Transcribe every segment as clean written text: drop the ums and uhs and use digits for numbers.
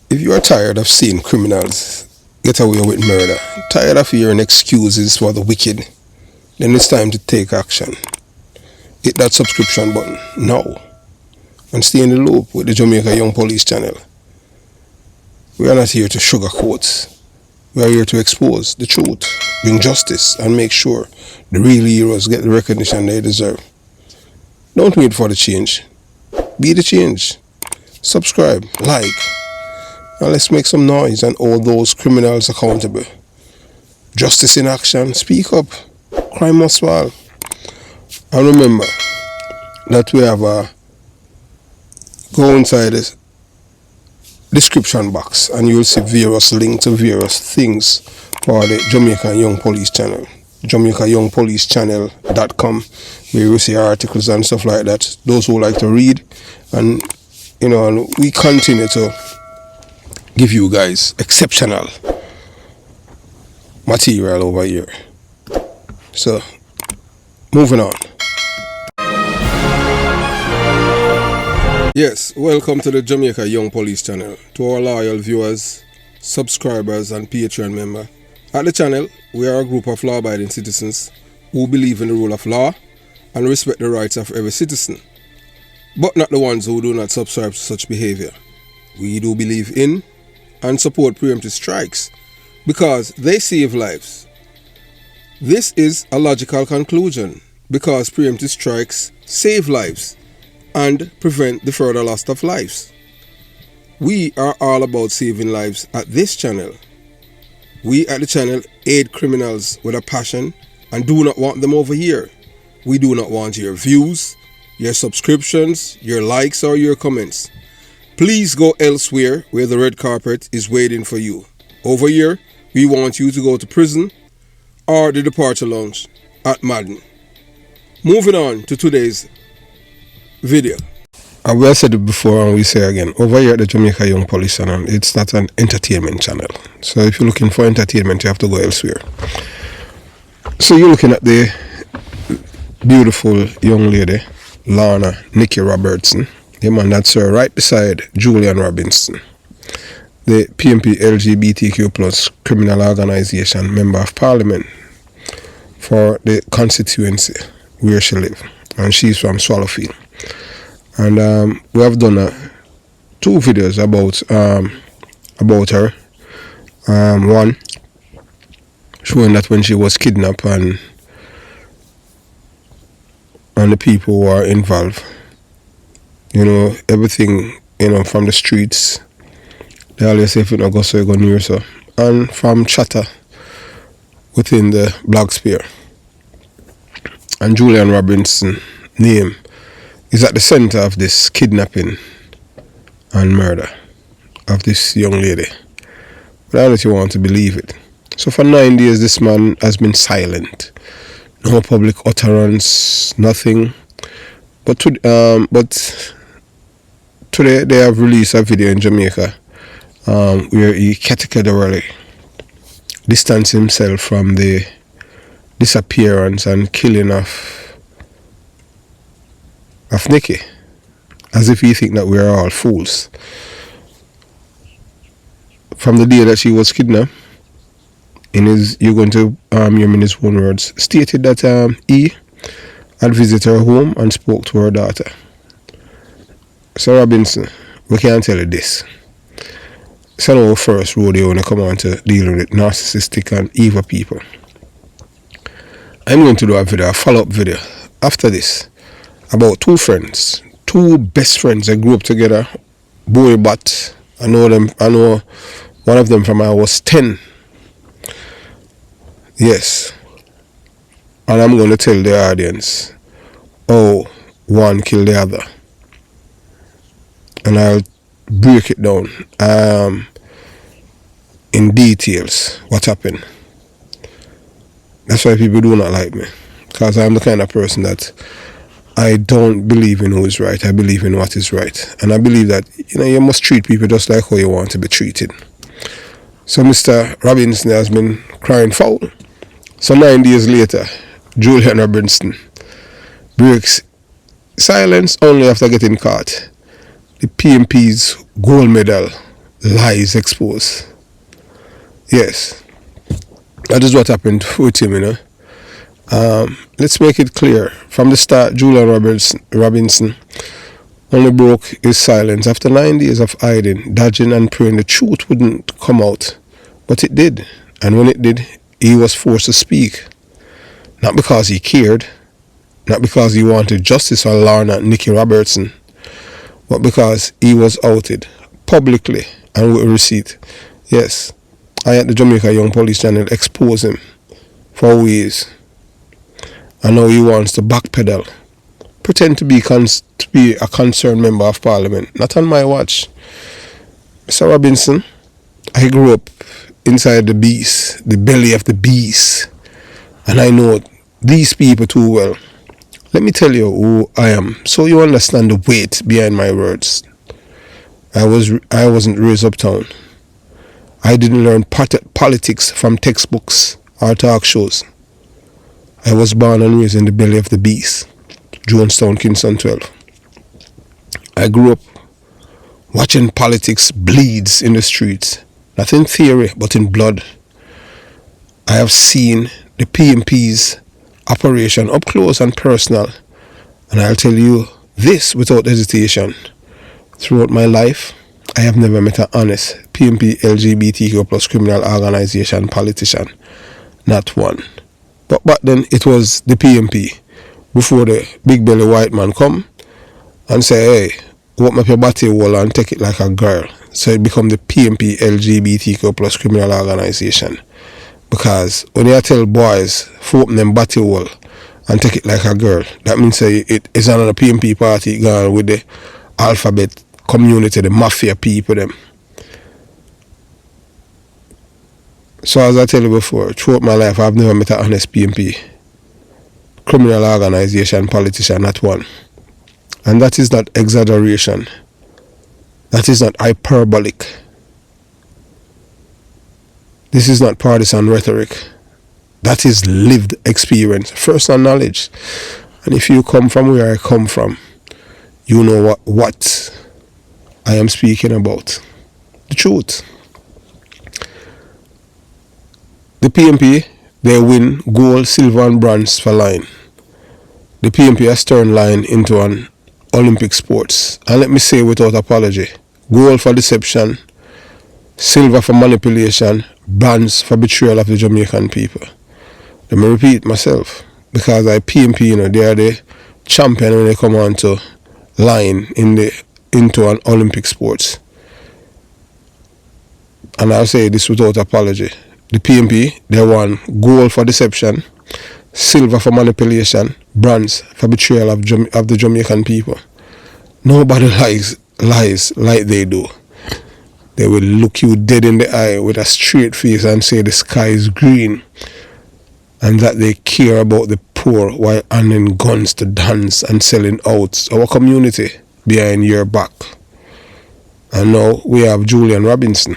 If you are tired of seeing criminals get away with murder, tired of hearing excuses for the wicked, then it's time to take action. Hit that subscription button now and stay in the loop with the Jamaica Young Police channel. We are not here to sugarcoat. We are here to expose the truth, bring justice, and make sure the real heroes get the recognition they deserve. Don't wait for the change. Be the change. Subscribe, like, and let's make some noise and hold those criminals accountable. Justice in action. Speak up. Crime must fall. And remember that we have a go inside the description box and you'll see various links to various things for the Jamaica Young Police channel. JamaicaYoungPoliceChannel.com, where you see articles and stuff like that. Those who like to read, and and we continue to give you guys exceptional material over here. So, moving on. Yes, welcome to the Jamaica Young Police channel. To our loyal viewers, subscribers and Patreon members. At the channel, we are a group of law-abiding citizens who believe in the rule of law and respect the rights of every citizen, but not the ones who do not subscribe to such behavior. We do believe in and support preemptive strikes because they save lives. This is a logical conclusion because preemptive strikes save lives and prevent the further loss of lives. We are all about saving lives at this channel. We at the channel aid criminals with a passion and do not want them over here. We do not want your views, your subscriptions, your likes or your comments. Please go elsewhere where the red carpet is waiting for you. Over here, we want you to go to prison or the departure lounge at Madden. Moving on to today's video. I will said it before and we say again, over here at the Jamaica Young Police channel, it's not an entertainment channel. So if you're looking for entertainment, you have to go elsewhere. So you're looking at the beautiful young lady, Lorna Nikki Robertson, the man that's her right beside Julian Robinson, the PMP LGBTQ plus criminal organization member of parliament for the constituency where she lives. And she's from Swallowfield. And we have done two videos about her. One showing that when she was kidnapped and the people who are involved, everything, from the streets, they always say if you don't go so you go near so, and from chatter within the blog sphere. And Julian Robinson name is at the center of this kidnapping and murder of this young lady. But I don't know if you want to believe it. So for 9 days, this man has been silent. No public utterance, nothing. But today they have released a video in Jamaica where he categorically distanced himself from the disappearance and killing of Nikki, as if he think that we are all fools. From the day that she was kidnapped, you're going to hear me in his own words, stated that he had visited her home and spoke to her daughter. So Robinson, we can't tell you this. It's not our first rodeo when I come on to deal with narcissistic and evil people. I'm going to do a follow-up video after this about two friends, two best friends that grew up together, boy but I know one of them from I was 10. Yes. And I'm going to tell the audience how one killed the other. And I'll break it down in details what happened. That's why people do not like me, because I'm the kind of person that I don't believe in who is right. I believe in what is right. And I believe that you must treat people just like how you want to be treated. So Mr. Robinson has been crying foul. So 9 days later, Julian Robinson breaks silence only after getting caught. The PMP's gold medal lies exposed. Yes, that is what happened with him, Let's make it clear. From the start, Julian Robinson only broke his silence after 9 days of hiding, dodging and praying the truth wouldn't come out. But it did. And when it did, he was forced to speak. Not because he cared, not because he wanted justice for Lorna Nikki Robertson, but because he was outed publicly and with a receipt. Yes, I at the Jamaica Young Police channel expose him for ways. And now he wants to backpedal, pretend to be a concerned member of parliament. Not on my watch. Mr. Robinson, I grew up inside the beast, the belly of the beast, and I know these people too well. Let me tell you who I am, so you understand the weight behind my words. I wasn't raised uptown. I didn't learn politics from textbooks or talk shows. I was born and raised in the belly of the beast, Jonestown, Kingston 12. I grew up watching politics bleeds in the streets, not in theory, but in blood. I have seen the PMP's operation up close and personal, and I'll tell you this without hesitation. Throughout my life, I have never met an honest PMP LGBTQ plus criminal organization politician. Not one. But back then it was the PMP, before the big belly white man come and say, hey, open up your body wall and take it like a girl. So it become the PMP LGBTQ plus criminal organization. Because when you tell boys to open them body wall and take it like a girl, that means it is another PMP party gone with the alphabet community, the mafia people them. So as I tell you before, throughout my life I've never met an honest PMP criminal organization politician, not one. And that is not exaggeration. That is not hyperbolic. This is not partisan rhetoric. That is lived experience, first-hand knowledge. And if you come from where I come from, you know what I am speaking about. The truth. The PMP, they win gold, silver and bronze for line. The PMP has turned line into an Olympic sports. And let me say without apology, gold for deception, silver for manipulation, bronze for betrayal of the Jamaican people. Let me repeat myself, because I PMP, they are the champion when they come on to line into an Olympic sports. And I'll say this without apology. The PMP, they won gold for deception, silver for manipulation, bronze for betrayal of the Jamaican people. Nobody lies like they do. They will look you dead in the eye with a straight face and say the sky is green, and that they care about the poor while handing guns to dance and selling out our community behind your back. And now we have Julian Robinson,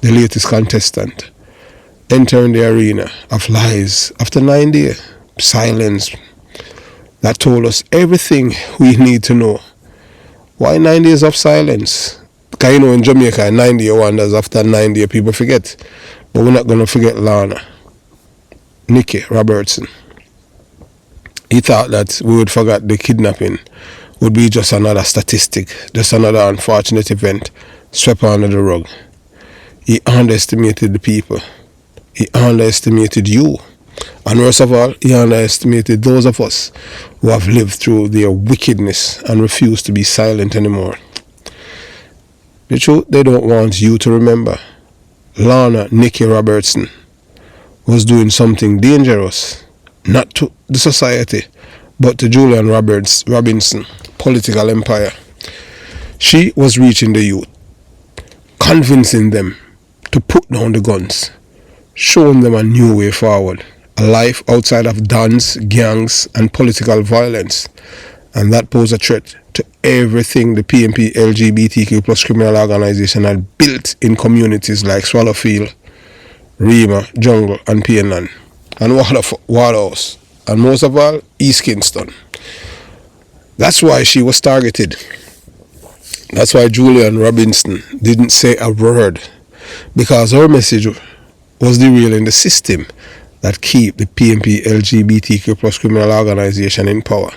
the latest contestant, entering the arena of lies after 9 days. Silence that told us everything we need to know. Why 9 days of silence? Because in Jamaica, 9-day wonders, after 9 days people forget. But we're not going to forget Lorna Nikki Robertson. He thought that we would forget the kidnapping would be just another statistic, just another unfortunate event swept under the rug. He underestimated the people. He underestimated you. And worst of all, he underestimated those of us who have lived through their wickedness and refuse to be silent anymore. The truth they don't want you to remember, Lorna Nikki Robertson was doing something dangerous, not to the society, but to Julian Robinson political empire. She was reaching the youth, convincing them to put down the guns, showing them a new way forward, a life outside of dons, gangs and political violence. And that posed a threat to everything the PMP LGBTQ plus criminal organization had built in communities like Swallowfield, Rima, Jungle and Pienland, and Waterhouse, and most of all, East Kingston. That's why she was targeted. That's why Julian Robinson didn't say a word, because her message was derailing the system that keep the PNP LGBTQ plus criminal organization in power.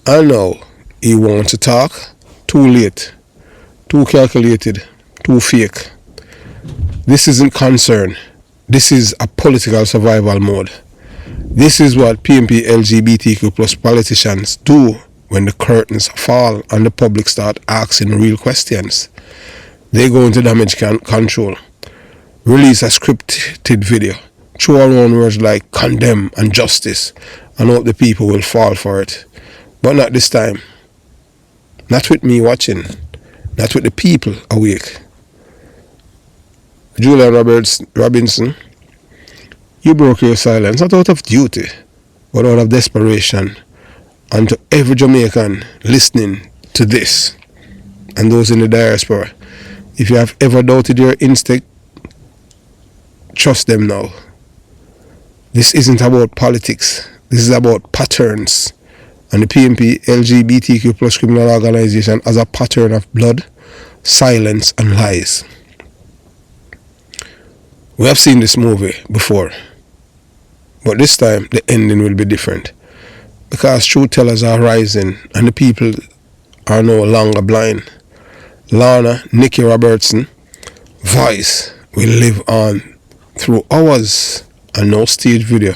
And now he wants to talk. Too late, too calculated, too fake. This isn't concern. This is a political survival mode. This is what PNP LGBTQ plus politicians do when the curtains fall and the public start asking real questions. They go into damage control, release a scripted video, throw around words like condemn and justice, and hope the people will fall for it. But not this time. Not with me watching. Not with the people awake. Julian Robinson, you broke your silence not out of duty, but out of desperation. And to every Jamaican listening to this, and those in the diaspora, if you have ever doubted your instinct, trust them now. This isn't about politics. This is about patterns. And the PNP LGBTQ plus criminal organization has a pattern of blood, silence, and lies. We have seen this movie before, but this time the ending will be different, because truth tellers are rising and the people are no longer blind. Lana Nikki Robertson voice will live on through hours, and no stage video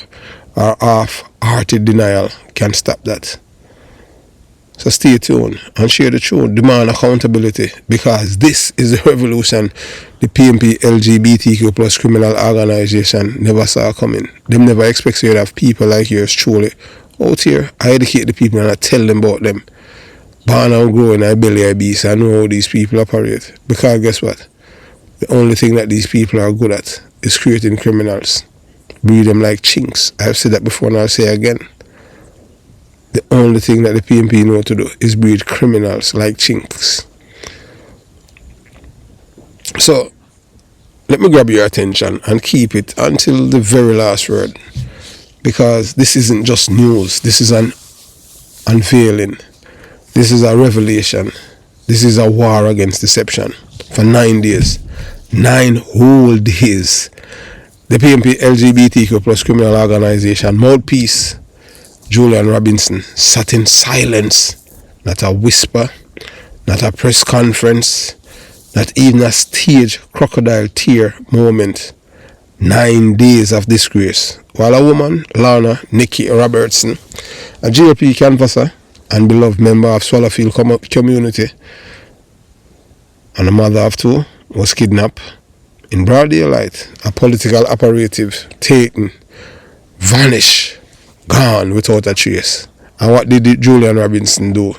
or half-hearted denial can stop that. So stay tuned and share the truth, demand accountability, because this is the revolution the PNP LGBTQ plus criminal organization never saw coming. Them never expect you to have people like yours truly out here. I educate the people and I tell them about them. Born and growing, I belly I beast, I know how these people operate. Because guess what? The only thing that these people are good at is creating criminals. Breed them like chinks. I've said that before and I'll say again. The only thing that the PNP know to do is breed criminals like chinks. So, let me grab your attention and keep it until the very last word. Because this isn't just news. This is an unveiling. This is a revelation. This is a war against deception. For 9 days. 9 whole days. The PNP LGBTQ plus criminal organization mouthpiece Julian Robinson sat in silence, not a whisper, not a press conference, not even a stage crocodile tear moment. 9 days of disgrace. While a woman, Lana Nikki Robertson, a GOP canvasser and beloved member of Swallowfield community, and a mother of 2, was kidnapped in broad daylight. A political operative taken, vanished, gone without a trace. And what did Julian Robinson do?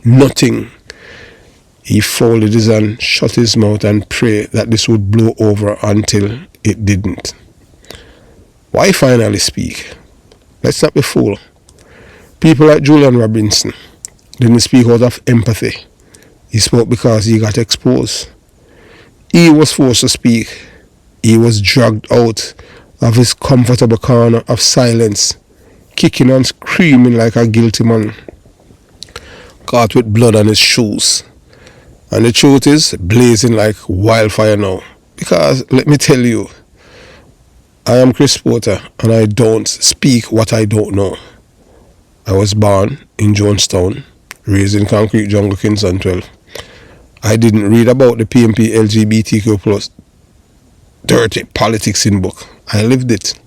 Nothing. He folded his hand, shut his mouth and prayed that this would blow over until it didn't. Why finally speak? Let's not be fooled. People like Julian Robinson didn't speak out of empathy. He spoke because he got exposed. He was forced to speak. He was dragged out of his comfortable corner of silence, kicking and screaming like a guilty man, caught with blood on his shoes. And the truth is blazing like wildfire now. Because let me tell you, I am Chris Porter and I don't speak what I don't know. I was born in Jonestown, raised in Concrete Jungle, Kingston 12. I didn't read about the PNP LGBTQ plus dirty politics in book. I lived it.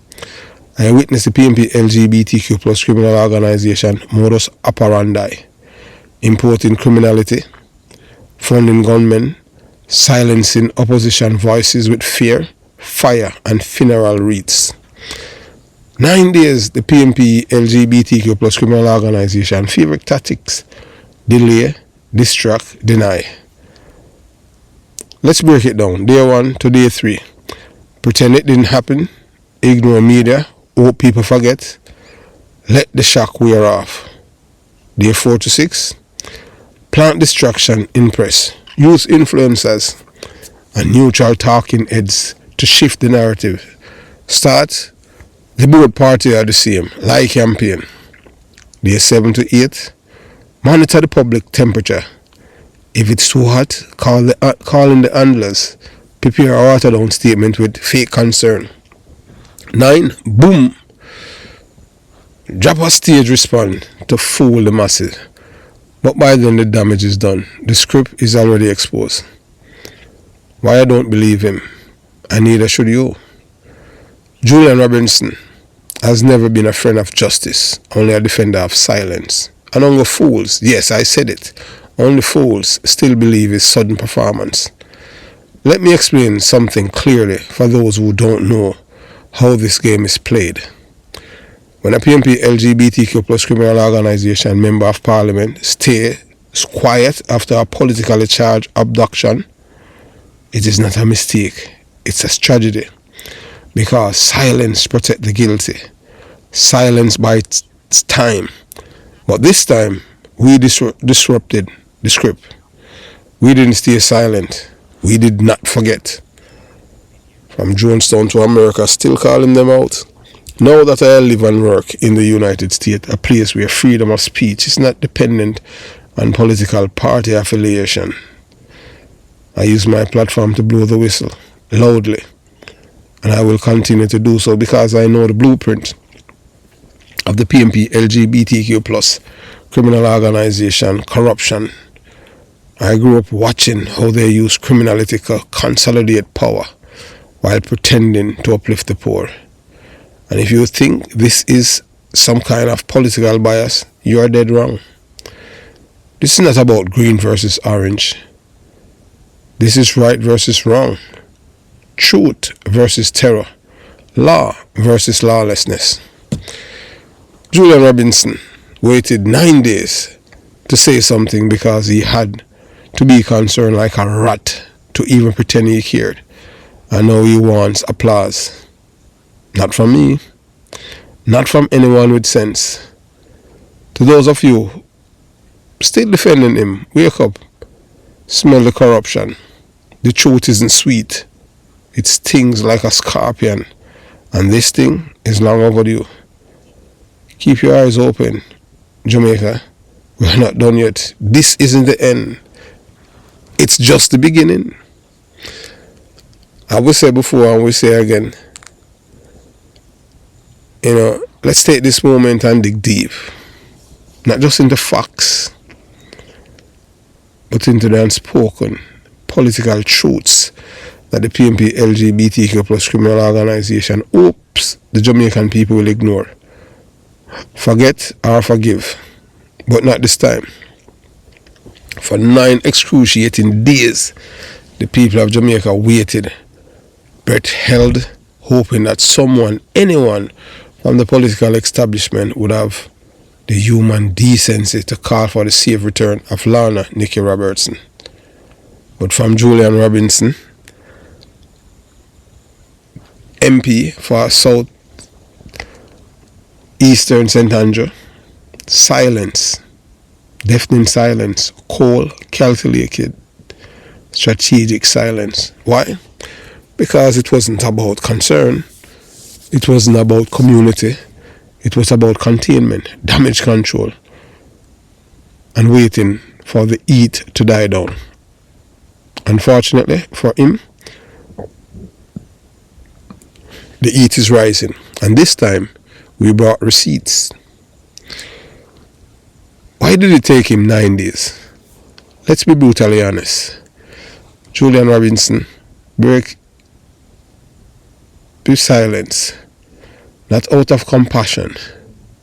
I witnessed the PNP LGBTQ plus criminal organization modus operandi, importing criminality, funding gunmen, silencing opposition voices with fear, fire, and funeral wreaths. 9 days, the PNP LGBTQ plus criminal organization favorite tactics: delay, distract, deny. Let's break it down. Day 1 to day 3. Pretend it didn't happen. Ignore media. Hope people forget. Let the shock wear off. Day 4 to 6. Plant distraction in press. Use influencers and neutral talking heads to shift the narrative. Start. The both parties are the same. Lie campaign. Day 7 to 8. Monitor the public temperature. If it's too hot, call in the handlers. Prepare a water down statement with fake concern. 9. Boom. Drop a stage response to fool the masses. But by then the damage is done. The script is already exposed. Why I don't believe him, and neither should you. Julian Robinson has never been a friend of justice, only a defender of silence. And only fools, yes, I said it, only fools still believe his sudden performance. Let me explain something clearly for those who don't know how this game is played. When a PMP LGBTQ plus criminal organization member of parliament stays quiet after a politically charged abduction, it is not a mistake, it's a tragedy. Because silence protects the guilty. Silence buys time. But this time, we disrupted the script. We didn't stay silent. We did not forget. From Jonestown to America, still calling them out. Now that I live and work in the United States, a place where freedom of speech is not dependent on political party affiliation, I use my platform to blow the whistle loudly. And I will continue to do so because I know the blueprint of the PMP LGBTQ plus criminal organization corruption. I grew up watching how they use criminality to consolidate power while pretending to uplift the poor. And if you think this is some kind of political bias, you are dead wrong. This is not about green versus orange. This is right versus wrong. Truth versus terror. Law versus lawlessness. Julian Robinson waited 9 days to say something because he had to be concerned like a rat to even pretend he cared. And now he wants applause. Not from me. Not from anyone with sense. To those of you still defending him, wake up. Smell the corruption. The truth isn't sweet. It stings like a scorpion. And this thing is long overdue. Keep your eyes open, Jamaica. We're not done yet. This isn't the end. It's just the beginning. I will say before and we say again, let's take this moment and dig deep. Not just into facts, but into the unspoken political truths that the PMP LGBTQ plus criminal organization hopes the Jamaican people will ignore. Forget or forgive, but not this time. For 9 excruciating days, the people of Jamaica waited, breath held, hoping that someone, anyone from the political establishment would have the human decency to call for the safe return of Lorna Nikki Robertson. But from Julian Robinson, MP for South Eastern St. Andrew, silence, deafening silence, cold, calculated, strategic silence. Why? Because it wasn't about concern, it wasn't about community, it was about containment, damage control, and waiting for the heat to die down. Unfortunately for him, the heat is rising, and this time we brought receipts. Why did it take him 9 days? Let's be brutally honest. Julian Robinson broke his silence, not out of compassion.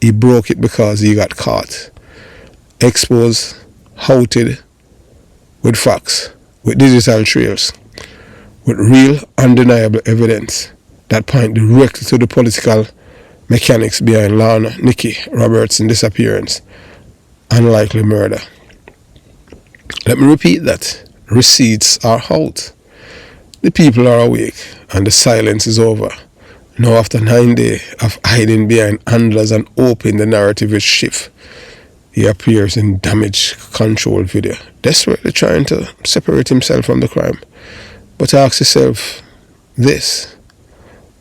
He broke it because he got caught, exposed, outed with facts, with digital trails, with real undeniable evidence that point directly to the political mechanics behind Lorna Nikki Robertson's disappearance and likely murder. Let me repeat that. Receipts are out. The people are awake and the silence is over. Now after 9 days of hiding behind handlers and hoping the narrative will shift, he appears in damage control video, desperately trying to separate himself from the crime. But ask yourself this: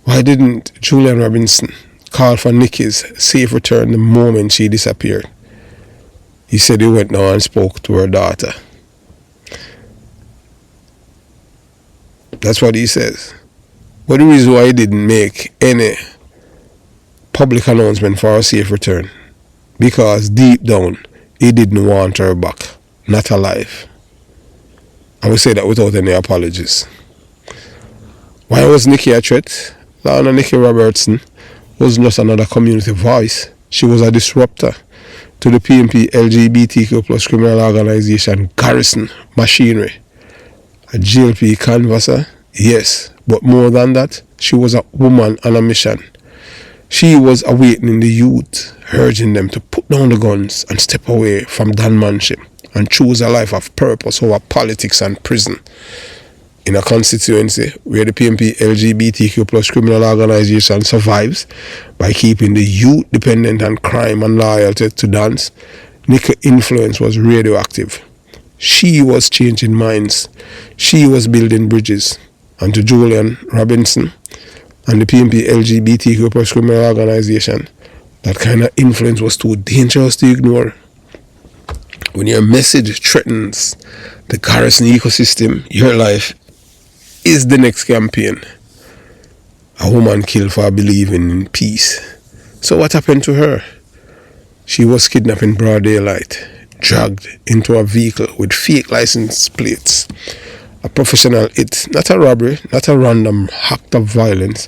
why didn't Julian Robinson call for Nikki's safe return the moment she disappeared? He said he went down and spoke to her daughter. That's what he says. But the reason why he didn't make any public announcement for her safe return, because deep down he didn't want her back, not alive. And we say that without any apologies. Why was Nikki a threat? Lana Nikki Robertson was not another community voice. She was a disruptor to the PNP LGBTQ plus criminal organization Garrison Machinery. A GLP canvasser, yes, but more than that, she was a woman on a mission. She was awakening the youth, urging them to put down the guns and step away from danmanship and choose a life of purpose over politics and prison. In a constituency where the PNP LGBTQ plus criminal organization survives by keeping the youth dependent on crime and loyalty to dance, Nikki's influence was radioactive. She was changing minds. She was building bridges. And to Julian Robinson and the PNP LGBTQ plus criminal organization, that kind of influence was too dangerous to ignore. When your message threatens the Garrison ecosystem, your life is the next campaign. A woman killed for believing in peace. So what happened to her? She was kidnapped in broad daylight, dragged into a vehicle with fake license plates. A professional hit, not a robbery, not a random act of violence.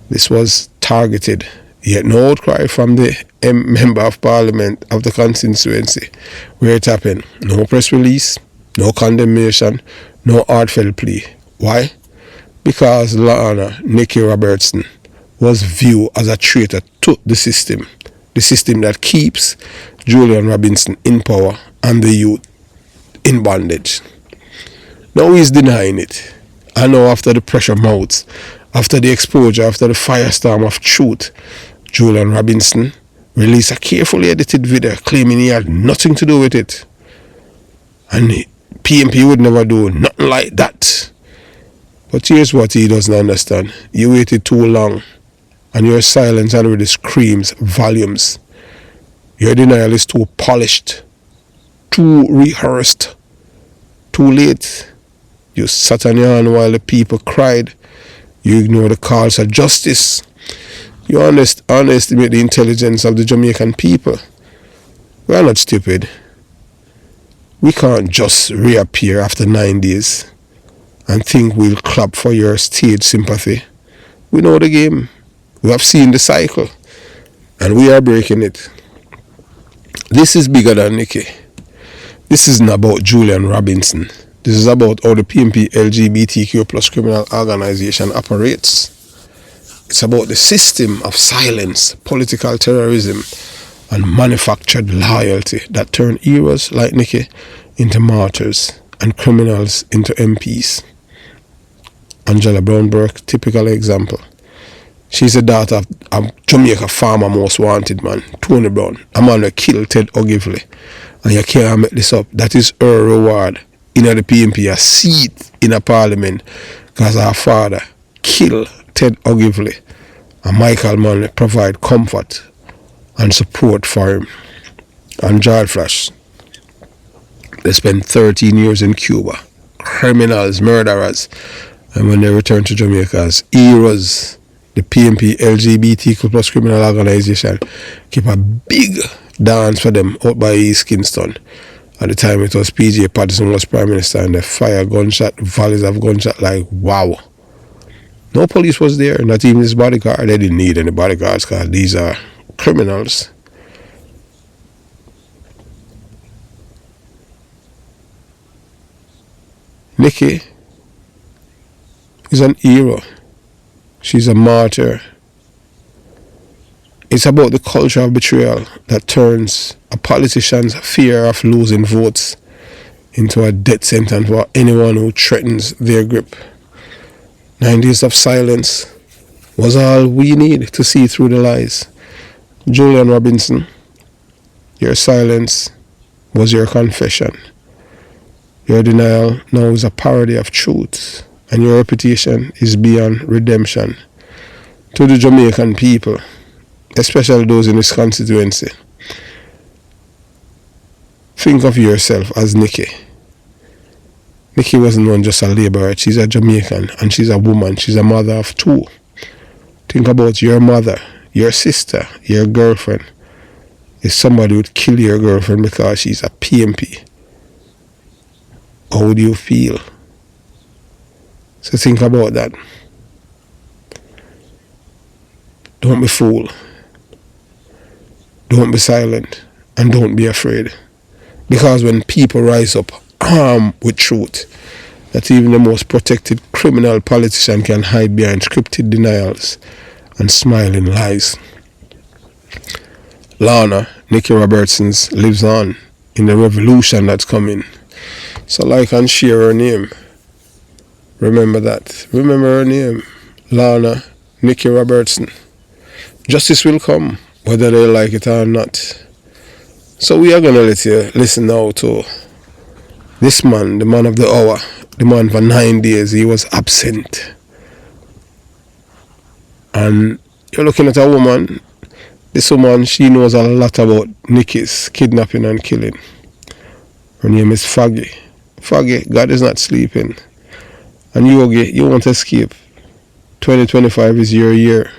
This was targeted, yet no outcry from the member of parliament of the constituency where it happened. No press release, no condemnation, no heartfelt plea. Why? Because Lana Nikki Robertson was viewed as a traitor to the system that keeps Julian Robinson in power and the youth in bondage. Now he's denying it. I know after the pressure mounts, after the exposure, after the firestorm of truth, Julian Robinson released a carefully edited video claiming he had nothing to do with it. And PNP would never do nothing like that. But here's what he doesn't understand. You waited too long, and your silence already screams volumes. Your denial is too polished, too rehearsed, too late. You sat on your hand while the people cried. You ignored the calls for justice. You underestimate the intelligence of the Jamaican people. We are not stupid. We can't just reappear after 9 days and think we'll clap for your stage sympathy. We know the game. We have seen the cycle. And we are breaking it. This is bigger than Nikki. This isn't about Julian Robinson. This is about how the PNP LGBTQ plus criminal organization operates. It's about the system of silence, political terrorism, and manufactured loyalty that turn heroes like Nikki into martyrs and criminals into MPs. Angela Brown Burke, typical example. She's the daughter of a Jamaica farmer most wanted man, Tony Brown, a man who killed Ted Ogilvy. And you can't make this up. That is her reward in the PNP, a seat in a parliament, because her father killed Ted Ogilvy. And Michael Manley provide comfort and support for him. And George Flash, they spent 13 years in Cuba. Criminals, murderers. And when they return to Jamaica as heroes, the PNP LGBTQ plus criminal organization keep a big dance for them out by East Kingston. At the time it was PJ Patterson was Prime Minister and they fire gunshot, volleys of gunshot like wow. No police was there, not even his bodyguard. They didn't need any bodyguards because these are criminals. Nikki is an hero. She's a martyr. It's about the culture of betrayal that turns a politician's fear of losing votes into a death sentence for anyone who threatens their grip. 9 days of silence was all we need to see through the lies. Julian Robinson, your silence was your confession. Your denial now is a parody of truth, and your reputation is beyond redemption. To the Jamaican people, especially those in this constituency, think of yourself as Nikki. Nikki wasn't known just a laborer. She's a Jamaican and she's a woman. She's a mother of 2. Think about your mother, your sister, your girlfriend. If somebody would kill your girlfriend because she's a PMP, how would you feel? So think about that. Don't be fooled. Don't be silent. And don't be afraid. Because when people rise up armed with truth, that even the most protected criminal politician can hide behind scripted denials and smiling lies. Lana, Nikki Robertson's, lives on in the revolution that's coming. So like and share her name. Remember that. Remember her name. Lana, Nikki Robertson. Justice will come, whether they like it or not. So we are going to let you listen now to this man, the man of the hour. The man for 9 days, he was absent. And you're looking at a woman. This woman, she knows a lot about Nikki's kidnapping and killing. Her name is Foggy. Foggy, God is not sleeping. And Yogi, you won't escape. 2025 is your year.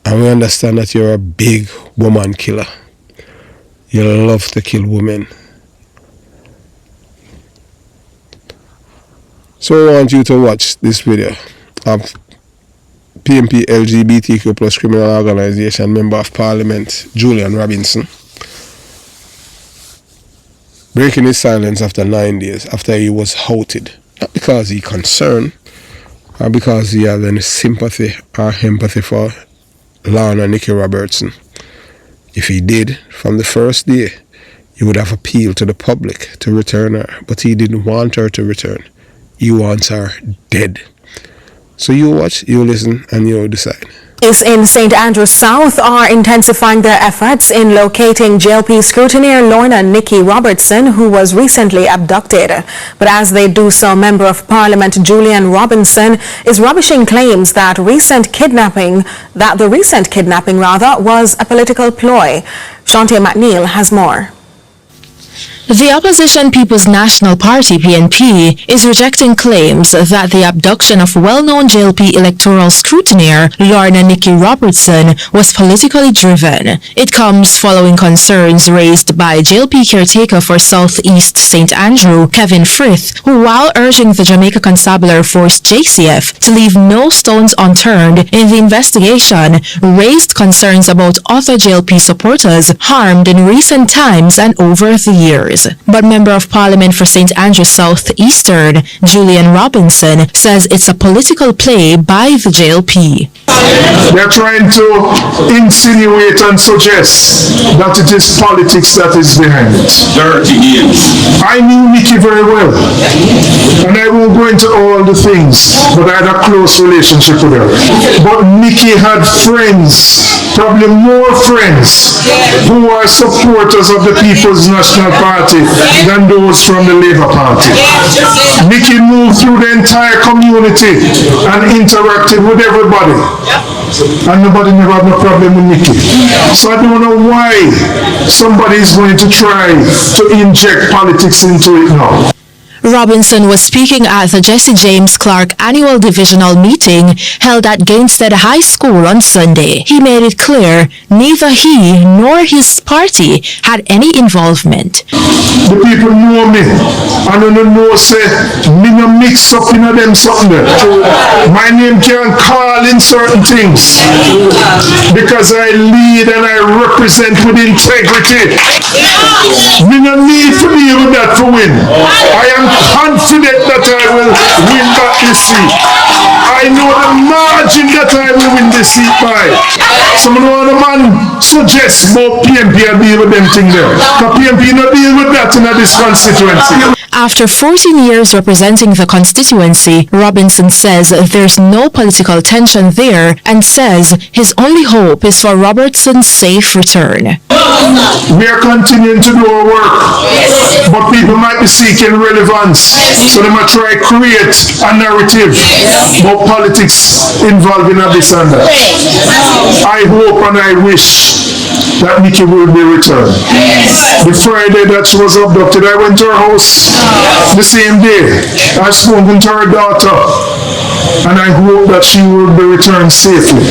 And we understand that you're a big woman killer. You love to kill women. So I want you to watch this video of PMP LGBTQ plus criminal organization Member of Parliament Julian Robinson breaking his silence after 9 days after he was outed. Not because he concerned or because he had any sympathy or empathy for Lana Nikki Robertson. If he did, from the first day, he would have appealed to the public to return her. But he didn't want her to return. He wants her dead. So you watch, you listen, and you decide. Police in St. Andrews South are intensifying their efforts in locating JLP scrutineer Lorna Nikki Robertson, who was recently abducted. But as they do so, Member of Parliament Julian Robinson is rubbishing claims that the recent kidnapping was a political ploy. Shantia McNeil has more. The opposition People's National Party (PNP) is rejecting claims that the abduction of well-known JLP electoral scrutineer Lorna Nikki Robertson was politically driven. It comes following concerns raised by JLP caretaker for Southeast St. Andrew, Kevin Frith, who, while urging the Jamaica Constabulary Force (JCF) to leave no stones unturned in the investigation, raised concerns about other JLP supporters harmed in recent times and over the years. But Member of Parliament for St. Andrews South Eastern, Julian Robinson, says it's a political play by the JLP. They're trying to insinuate and suggest that it is politics that is behind it. I knew Nikki very well, and I won't go into all the things, but I had a close relationship with her. But Nikki had friends, probably more friends, who are supporters of the People's National Party than those from the Labour Party. Nikki moved through the entire community and interacted with everybody. And nobody never had no problem with Nikki. So I don't know why somebody is going to try to inject politics into it now. Robinson was speaking at the Jesse James Clark annual divisional meeting held at Gainstead High School on Sunday. He made it clear neither he nor his party had any involvement. The people know me, and they know say me no mix up in them something. My name can call in certain things because I lead and I represent with integrity. Me no need to deal with that to win. I am confident that I will win back this seat. I know the margin that I will win this seat by. Some of the man suggests about PMP and deal with them thing there. Because PMP no deal with that in this constituency. After 14 years representing the constituency, Robinson says there's no political tension there and says his only hope is for Robertson's safe return. We are continuing to do our work, but people might be seeking relevance, so they might try to create a narrative about politics involving this and that. I hope and I wish that Nikki will be returned. The Friday that she was abducted, I went to her house the same day. I've spoken to her daughter, and I hope that she will be returned safely.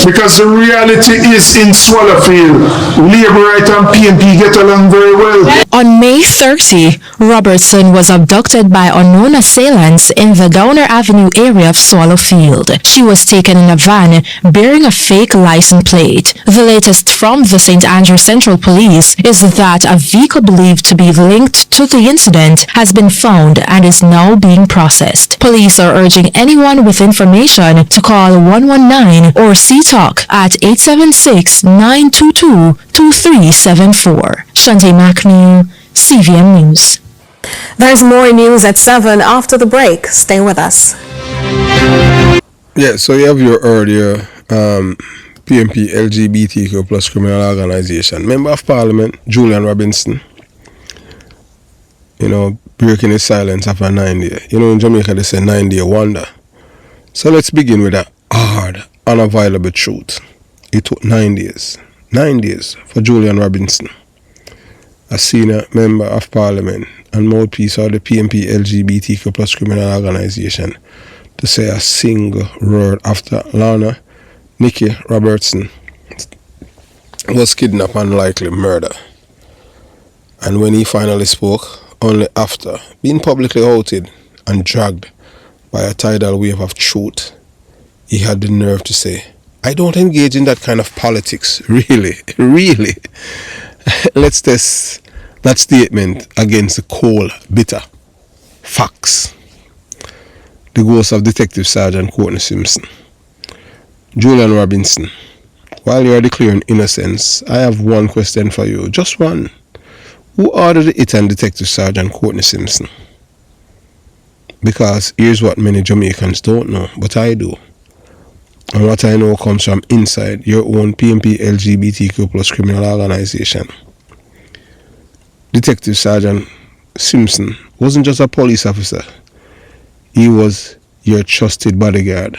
Because the reality is in Swallowfield, Labour Right and PNP get along very well. On May 30, Robertson was abducted by unknown assailants in the Downer Avenue area of Swallowfield. She was taken in a van bearing a fake license plate. The latest from the St. Andrews Central Police is that a vehicle believed to be linked to the incident has been found and is now being processed. Police are urging anyone with information to call 119 or CTALK at 876-922-2374. Shantae McNeil, CVM News. There's more news at 7 after the break. Stay with us. Yeah, so you have your earlier PNP LGBTQ plus criminal organization. Member of Parliament, Julian Robinson, breaking his silence after 9 days. In Jamaica they say 9-day wonder. So let's begin with a hard, unavailable truth. It took 9 days. 9 days for Julian Robinson, a senior member of Parliament and mouthpiece of the PNP LGBTQ plus criminal organization, to say a single word after Lorna Nikki Robertson was kidnapped and likely murdered. And when he finally spoke, only after being publicly outed and dragged by a tidal wave of truth, he had the nerve to say, "I don't engage in that kind of politics." Really? Let's test that statement against the cold, bitter facts. The ghost of Detective Sergeant Courtney Simpson. Julian Robinson, while you are declaring innocence, I have one question for you, just one. Who ordered the hit on Detective Sergeant Courtney Simpson? Because here's what many Jamaicans don't know, but I do. And what I know comes from inside your own PNP LGBTQ plus criminal organization. Detective Sergeant Simpson wasn't just a police officer. He was your trusted bodyguard,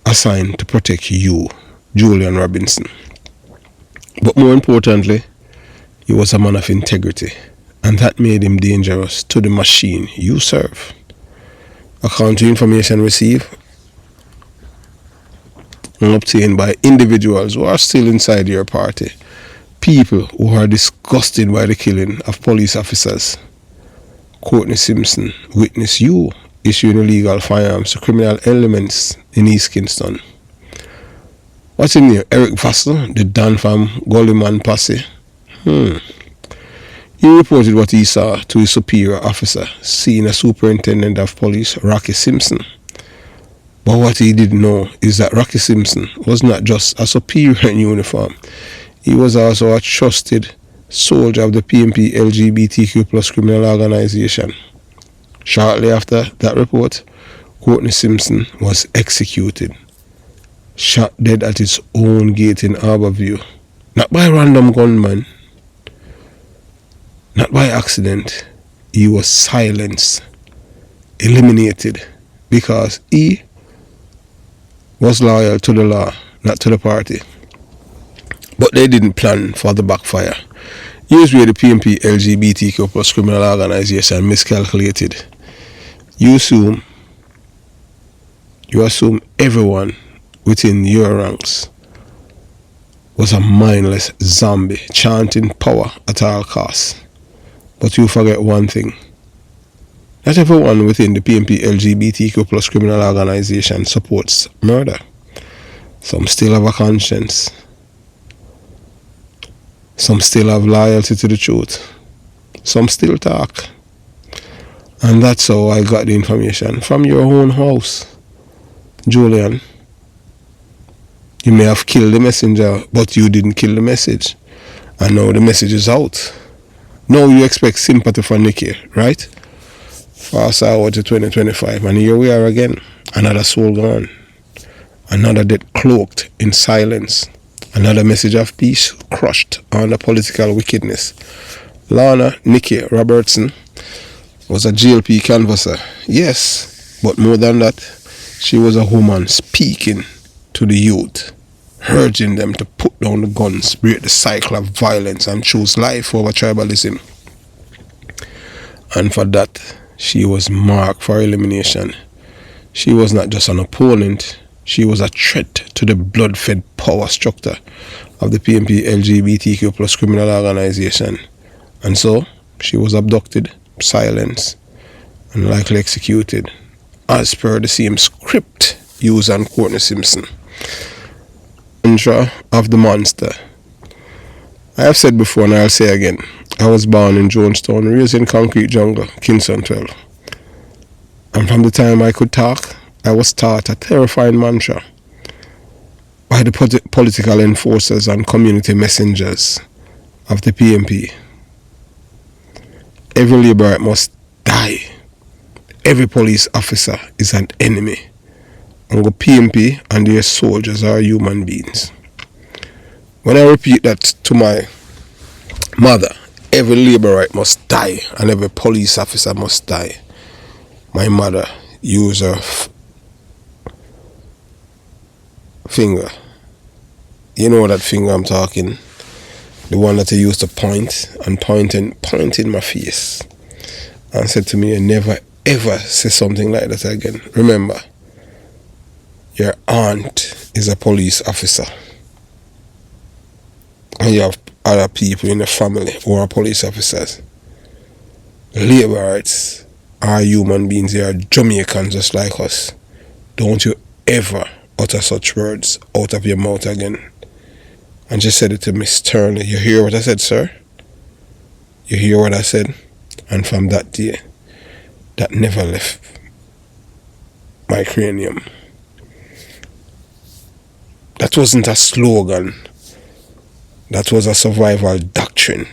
assigned to protect you, Julian Robinson. But more importantly, he was a man of integrity, and that made him dangerous to the machine you serve. According to information received and obtained by individuals who are still inside your party, people who are disgusted by the killing of police officers, Courtney Simpson witnessed you issuing illegal firearms to criminal elements in East Kingston. What's his name? Eric Vassell, the Don from Gullyman Posse. He reported what he saw to his superior officer, Senior Superintendent of Police Rocky Simpson. But what he didn't know is that Rocky Simpson was not just a superior in uniform. He was also a trusted soldier of the PNP LGBTQ plus criminal organization. Shortly after that report, Courtney Simpson was executed, shot dead at his own gate in Harbourview. Not by a random gunman, not by accident. He was silenced, eliminated, because he was loyal to the law, not to the party. But they didn't plan for the backfire. Here's where the PNP LGBTQ plus criminal organization miscalculated. You assume everyone within your ranks was a mindless zombie chanting power at all costs. But you forget one thing. Not everyone within the PNP LGBTQ plus criminal organization supports murder. Some still have a conscience. Some still have loyalty to the truth. Some still talk. And that's how I got the information from your own house. Julian, you may have killed the messenger, but you didn't kill the message. And now the message is out. Now you expect sympathy for Nikki, right? Fast forward to 2025, and here we are again. Another soul gone. Another death cloaked in silence. Another message of peace crushed under political wickedness. Lorna Nikki Robertson was a GLP canvasser. Yes, but more than that, she was a woman speaking to the youth, urging them to put down the guns, break the cycle of violence, and choose life over tribalism. And for that, she was marked for elimination. She was not just an opponent, she was a threat to the blood-fed power structure of the PNP LGBTQ plus criminal organization. And so, she was abducted, silenced, and likely executed, as per the same script used on Courtney Simpson. Mantra of the monster. I have said before and I'll say again, I was born in Jonestown, raised in concrete jungle, Kingston 12. And from the time I could talk, I was taught a terrifying mantra by the political enforcers and community messengers of the PNP. Every Labourite must die. Every police officer is an enemy. And the PNP and their soldiers are human beings. When I repeat that to my mother, every Labourite must die and every police officer must die, my mother used her finger. You know that finger I'm talking? The one that I used to point and point in my face. And said to me, never ever say something like that again. Remember, your aunt is a police officer. And you have other people in the family who are police officers. Labourites are human beings. They are Jamaicans just like us. Don't you ever utter such words out of your mouth again. And she said it to me sternly. You hear what I said, sir? You hear what I said? And from that day, that never left my cranium. That wasn't a slogan. That was a survival doctrine.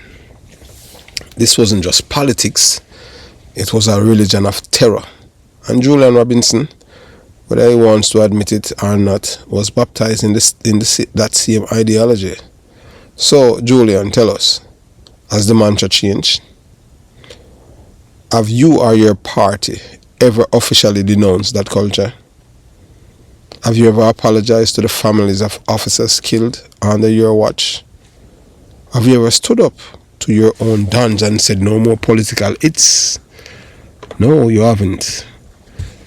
This wasn't just politics. It was a religion of terror. And Julian Robinson, whether he wants to admit it or not, was baptized in that same ideology. So, Julian, tell us, has the mantra changed? Have you or your party ever officially denounced that culture? Have you ever apologized to the families of officers killed under your watch? Have you ever stood up to your own dons and said no more political hits? No, you haven't.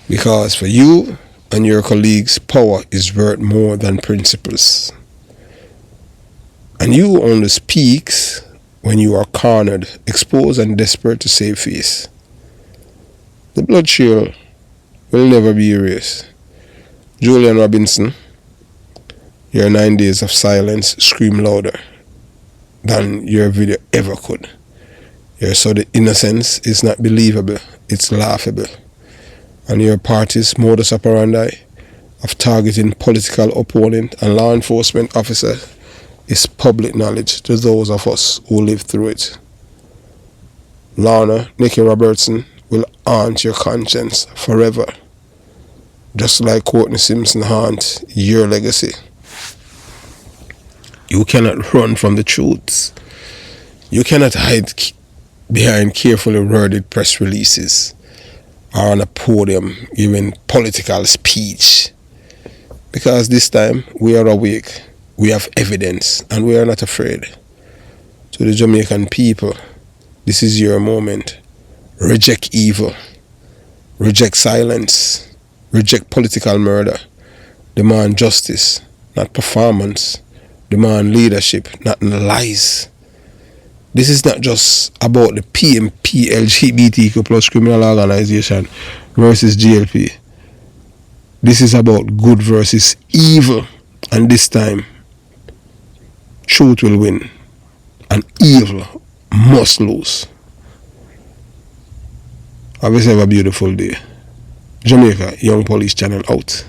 Because for you and your colleagues, power is worth more than principles. And you only speak when you are cornered, exposed and desperate to save face. The blood trail will never be erased. Julian Robinson, your 9 days of silence scream louder than your video ever could. So the innocence is not believable, it's laughable. And your party's modus operandi of targeting political opponent and law enforcement officers is public knowledge to those of us who live through it. Lorna Nikki Robertson will haunt your conscience forever, just like Courtney Simpson haunt your legacy. You cannot run from the truth. You cannot hide behind carefully worded press releases or on a podium giving political speech. Because this time we are awake, we have evidence, and we are not afraid. To the Jamaican people, this is your moment. Reject evil. Reject silence. Reject political murder. Demand justice, not performance. Demand leadership, not lies. This is not just about the PNP LGBTQ plus criminal organization versus GLP. This is about good versus evil. And this time, truth will win. And evil must lose. Have yourself a beautiful day. Jamaica Young Police Channel out.